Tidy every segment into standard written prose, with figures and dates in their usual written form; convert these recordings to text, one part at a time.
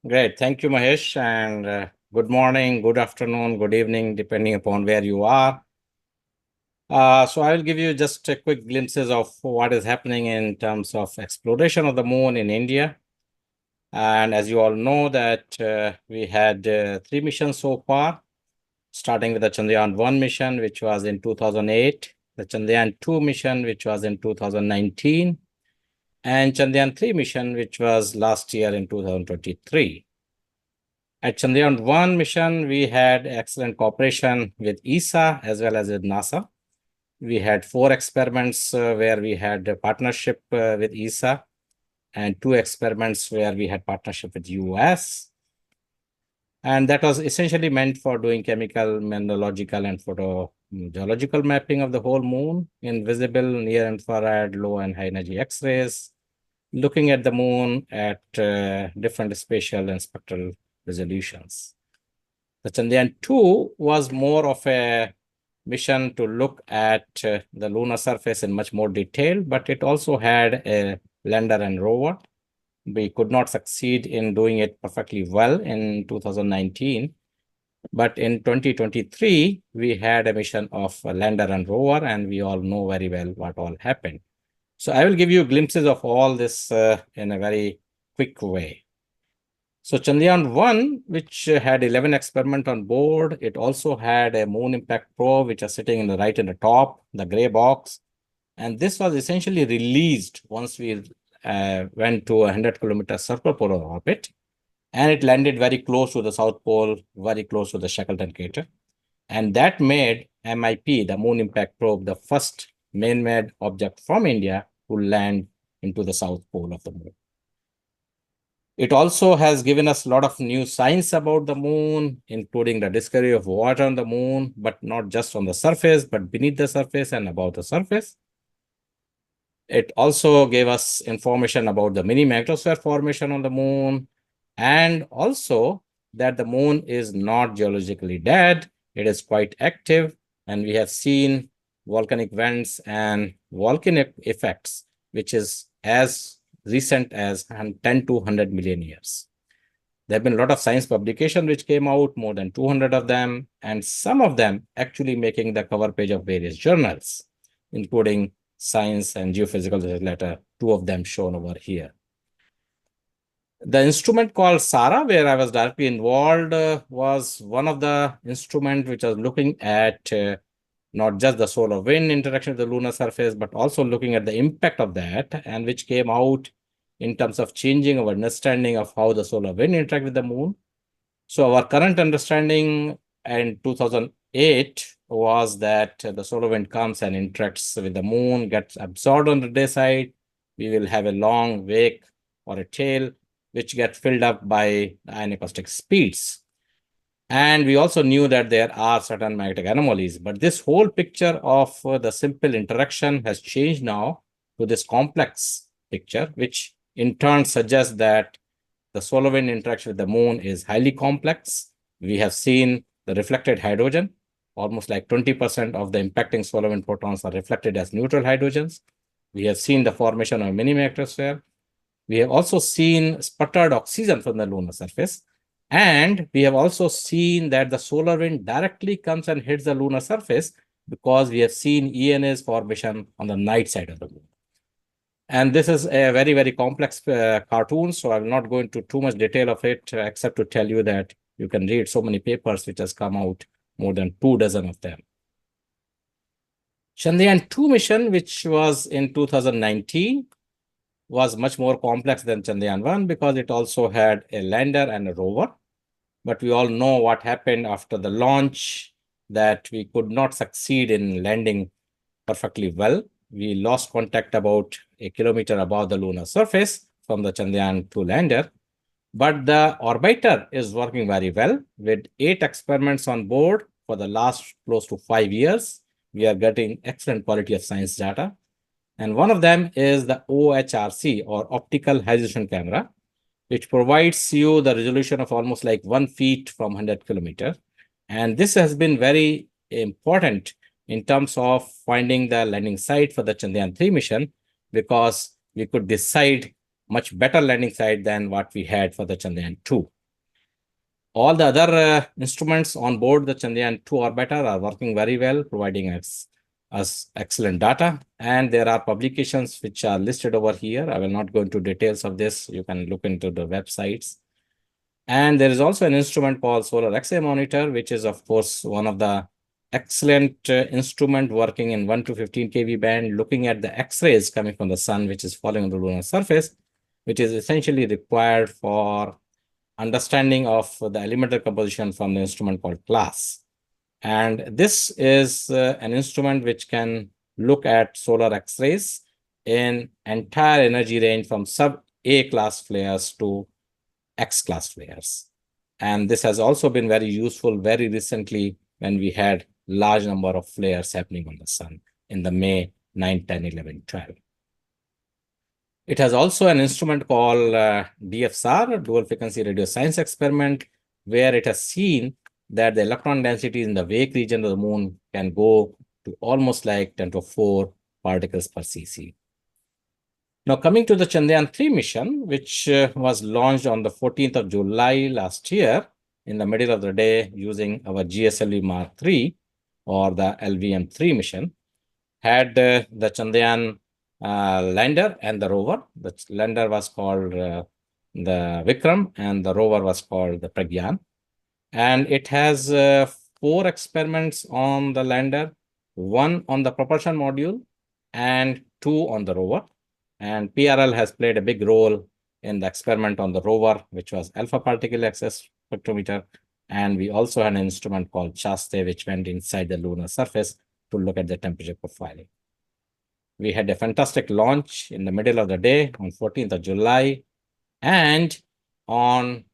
Great. Thank you, Mahesh. And good morning, good afternoon, good evening, depending upon where you are. So I will give you just a quick glimpses of what is happening in terms of exploration of the moon in India. And as you all know that we had three missions so far, starting with the Chandrayaan-1 mission, which was in 2008, the Chandrayaan-2 mission, which was in 2019, and Chandrayaan-3 mission, which was last year in 2023. At Chandrayaan-1 mission, we had excellent cooperation with ESA as well as with NASA. We had 4 experiments where we had a partnership with ESA and 2 experiments where we had partnership with US. And that was essentially meant for doing chemical, mineralogical, and photogeological mapping of the whole moon in visible, near infrared, low and high energy X-rays, looking at the moon at different spatial and spectral resolutions. The Chandrayaan-2 was more of a mission to look at the lunar surface in much more detail, but it also had a lander and rover. We could not succeed in doing it perfectly well in 2019, but in 2023, we had a mission of a lander and rover, and we all know very well what all happened. So I will give you glimpses of all this in a very quick way. So Chandrayaan-1, which had 11 experiments on board, it also had a moon impact probe, which is sitting in the right in the top, the gray box. And this was essentially released once we went to a 100-kilometer circumpolar orbit. And it landed very close to the South Pole, very close to the Shackleton crater. And that made MIP, the moon impact probe, the first man-made object from India to land into the South Pole of the moon. It also has given us a lot of new science about the moon, including the discovery of water on the moon, but not just on the surface, but beneath the surface and above the surface. It also gave us information about the mini magnetosphere formation on the moon, and also that the moon is not geologically dead. It is quite active, and we have seen volcanic vents and volcanic effects, which is as recent as 10 to 100 million years. There have been a lot of science publications which came out, more than 200 of them, and some of them actually making the cover page of various journals, including Science and Geophysical Letter, 2 of them shown over here. The instrument called SARA, where I was directly involved, was one of the instruments which was looking at not just the solar wind interaction with the lunar surface, but also looking at the impact of that, and which came out in terms of changing our understanding of how the solar wind interact with the moon. So our current understanding in 2008 was that the solar wind comes and interacts with the moon, gets absorbed on the day side. We will have a long wake or a tail, which gets filled up by ion acoustic speeds. And we also knew that there are certain magnetic anomalies, but this whole picture of the simple interaction has changed now to this complex picture, which in turn suggests that the solar wind interaction with the moon is highly complex. We have seen the reflected hydrogen, almost like 20% of the impacting solar wind photons are reflected as neutral hydrogens. We have seen the formation of mini magnetosphere. We have also seen sputtered oxygen from the lunar surface. And we have also seen that the solar wind directly comes and hits the lunar surface because we have seen ENA's formation on the night side of the moon. And this is a very, very complex cartoon, so I will not go into too much detail of it, except to tell you that you can read so many papers which has come out, more than 24 of them. Chandrayaan-2 mission, which was in 2019, was much more complex than Chandrayaan-1 because it also had a lander and a rover. But we all know what happened after the launch, that we could not succeed in landing perfectly well. We lost contact about a kilometer above the lunar surface from the Chandrayaan-2 lander. But the orbiter is working very well with 8 experiments on board for the last close to 5 years. We are getting excellent quality of science data. And one of them is the OHRC, or optical high resolution camera, which provides you the resolution of almost like 1 feet from 100 kilometers. And this has been very important in terms of finding the landing site for the Chandrayaan-3 mission, because we could decide much better landing site than what we had for the Chandrayaan-2. All the other instruments on board the Chandrayaan-2 orbiter are working very well, providing us excellent data. And there are publications which are listed over here. I will not go into details of this. You can look into the websites. And there is also an instrument called Solar X-ray Monitor, which is, of course, one of the excellent instrument working in 1 to 15 kV band, looking at the X-rays coming from the sun, which is falling on the lunar surface, which is essentially required for understanding of the elemental composition from the instrument called class. And this is an instrument which can look at solar X-rays in entire energy range from sub-A class flares to X-class flares. And this has also been very useful very recently when we had large number of flares happening on the sun in the May 9, 10, 11, 12. It has also an instrument called DFSR, Dual Frequency Radio Science Experiment, where it has seen that the electron density in the wake region of the moon can go to almost like 10 to 4 particles per cc. Now, coming to the Chandrayaan-3 mission, which was launched on the 14th of July last year in the middle of the day using our GSLV Mark III or the LVM-3 mission, had the Chandrayaan lander and the rover. The lander was called the Vikram and the rover was called the Pragyan. And it has 4 experiments on the lander, 1 on the propulsion module and 2 on the rover. And PRL has played a big role in the experiment on the rover, which was alpha particle access spectrometer. And we also had an instrument called Chaste, which went inside the lunar surface to look at the temperature profiling. We had a fantastic launch in the middle of the day on 14th of July. And on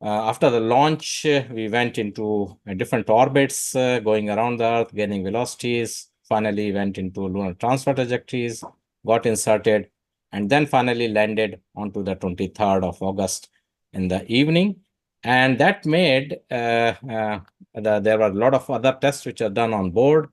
after the launch, we went into different orbits, going around the Earth, gaining velocities, finally went into lunar transfer trajectories, got inserted, and then finally landed onto the 23rd of August in the evening. And that made, there were a lot of other tests which are done on board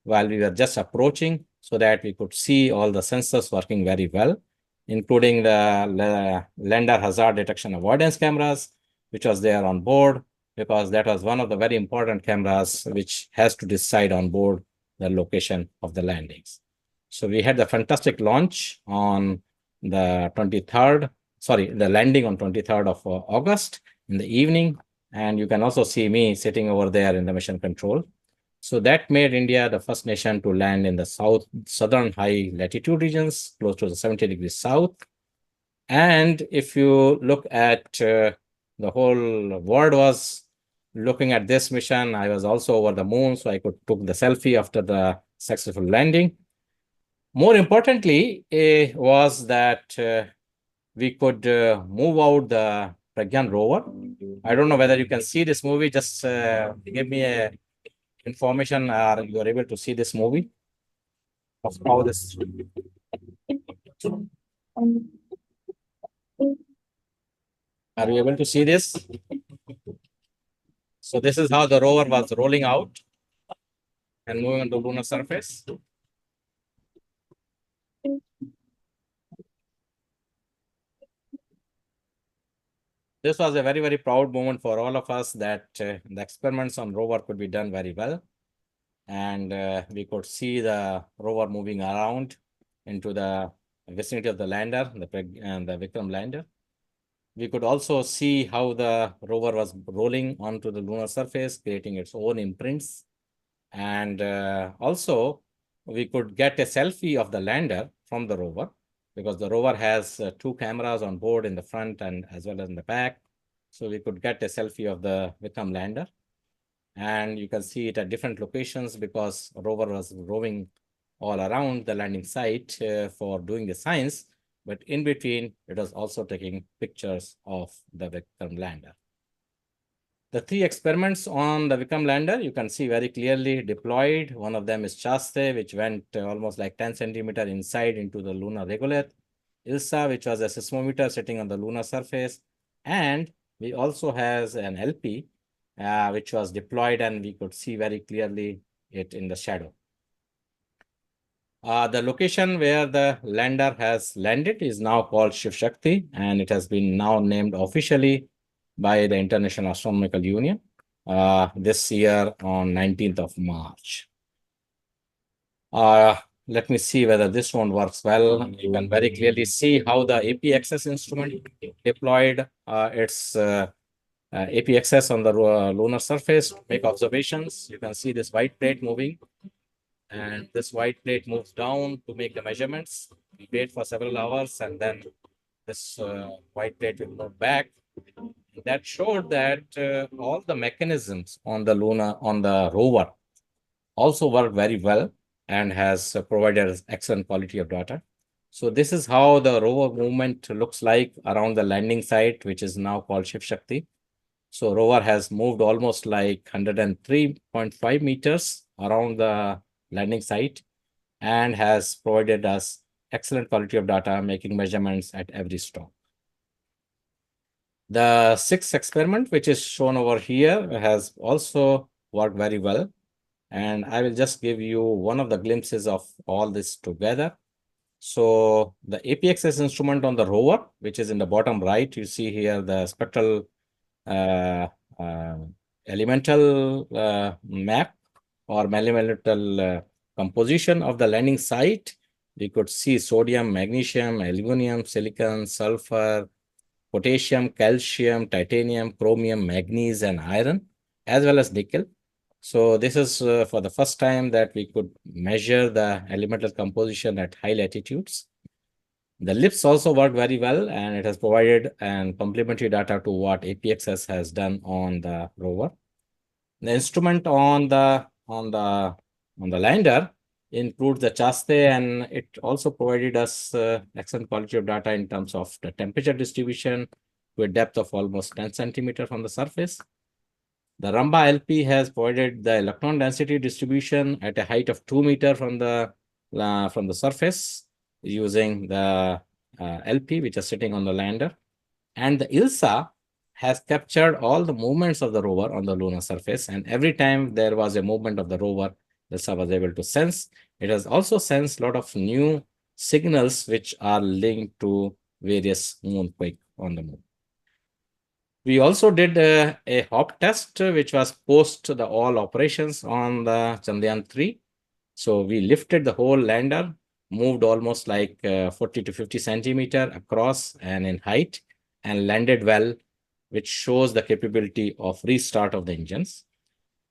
while we were just approaching so that we could see all the sensors working very well, including the lander hazard detection avoidance cameras, which was there on board, because that was one of the very important cameras which has to decide on board the location of the landings. So we had the fantastic launch on the 23rd, the landing on 23rd of August in the evening. And you can also see me sitting over there in the mission control. So that made India the first nation to land in the southern high latitude regions, close to the 70 degrees south. And if you look at the whole world was looking at this mission, I was also over the moon, so I could took the selfie after the successful landing. More importantly, was that we could move out the Pragyan rover. I don't know whether you can see this movie. Just give me a information or you are able to see this movie of how this. Are you able to see this? So this is how the rover was rolling out and moving on the lunar surface. This was a very, very proud moment for all of us that the experiments on rover could be done very well. And we could see the rover moving around into the vicinity of the lander, the Vikram lander. We could also see how the rover was rolling onto the lunar surface, creating its own imprints. And also, we could get a selfie of the lander from the rover, because the rover has 2 cameras on board in the front and as well as in the back. So we could get a selfie of the Vikram lander. And you can see it at different locations because rover was roving all around the landing site for doing the science. But in between, it was also taking pictures of the Vikram lander. The 3 experiments on the Vikram lander, you can see very clearly deployed. One of them is Chaste, which went almost like 10 centimeter inside into the lunar regolith. ILSA, which was a seismometer sitting on the lunar surface. And we also has an LP, which was deployed, and we could see very clearly it in the shadow. The location where the lander has landed is now called Shiv Shakti, and it has been now named officially by the International Astronomical Union this year on 19th of March. Let me see whether this one works well. You can very clearly see how the APXS instrument deployed its APXS on the lunar surface to make observations. You can see this white plate moving, and this white plate moves down to make the measurements. We wait for several hours, and then this white plate will move back. That showed that all the mechanisms on the rover also work very well and has provided excellent quality of data. So this is how the rover movement looks like around the landing site, which is now called Shiv Shakti. So rover has moved almost like 103.5 meters around the landing site and has provided us excellent quality of data, making measurements at every stop. The sixth experiment, which is shown over here, has also worked very well. And I will just give you one of the glimpses of all this together. So the APXS instrument on the rover, which is in the bottom right, you see here the spectral elemental map or elemental composition of the landing site. We could see sodium, magnesium, aluminum, silicon, sulfur, potassium, calcium, titanium, chromium, manganese, and iron, as well as nickel. So this is for the first time that we could measure the elemental composition at high latitudes. The LIPS also worked very well, and it has provided complementary data to what APXS has done on the rover. The instrument on the lander includes the chaste, and it also provided us excellent quality of data in terms of the temperature distribution to a depth of almost 10 centimeters from the surface. The Ramba LP has provided the electron density distribution at a height of 2 meters from the surface using the LP, which is sitting on the lander. And the ILSA has captured all the movements of the rover on the lunar surface. And every time there was a movement of the rover, ILSA was able to sense. It has also sensed a lot of new signals which are linked to various moonquake on the moon. We also did a hop test, which was post the all operations on the Chandrayaan 3. So we lifted the whole lander, moved almost like 40 to 50 centimeter across and in height, and landed well, which shows the capability of restart of the engines.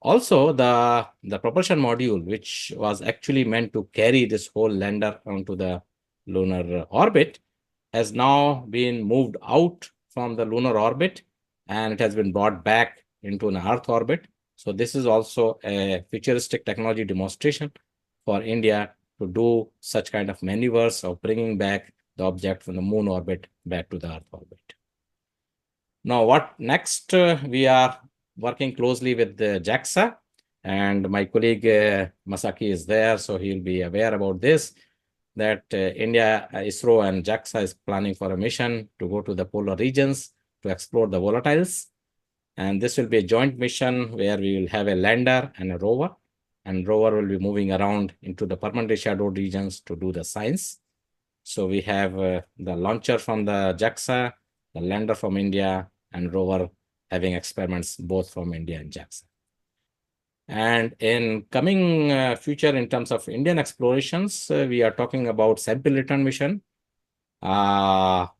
Also, the propulsion module, which was actually meant to carry this whole lander onto the lunar orbit, has now been moved out from the lunar orbit, and it has been brought back into an Earth orbit. So this is also a futuristic technology demonstration for India to do such kind of maneuvers of bringing back the object from the moon orbit back to the Earth orbit. Now, what next? We are working closely with the JAXA, and my colleague Masaki is there, so he'll be aware about this, that India, ISRO and JAXA is planning for a mission to go to the polar regions to explore the volatiles. And this will be a joint mission where we will have a lander and a rover, and rover will be moving around into the permanently shadowed regions to do the science. So we have the launcher from the JAXA, the lander from India, and rover having experiments both from India and JAXA. And in coming future, in terms of Indian explorations, we are talking about sample return mission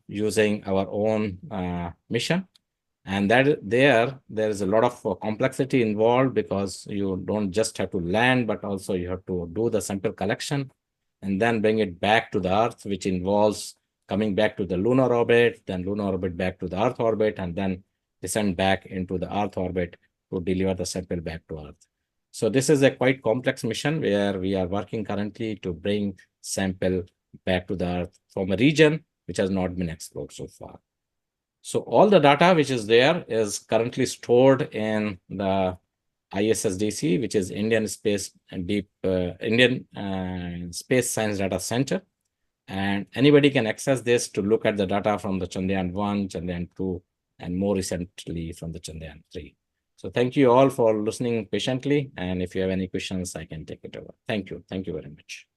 using our own mission. And that there is a lot of complexity involved, because you don't just have to land, but also you have to do the sample collection and then bring it back to the Earth, which involves coming back to the lunar orbit, then lunar orbit back to the Earth orbit, and then descend back into the Earth orbit to deliver the sample back to Earth. So this is a quite complex mission where we are working currently to bring sample back to the Earth from a region which has not been explored so far. So all the data which is there is currently stored in the ISSDC, which is Indian Space Science Data Center. And anybody can access this to look at the data from the Chandrayaan 1, Chandrayaan 2, and more recently from the Chandrayaan 3. So thank you all for listening patiently. And if you have any questions, I can take it over. Thank you. Thank you very much.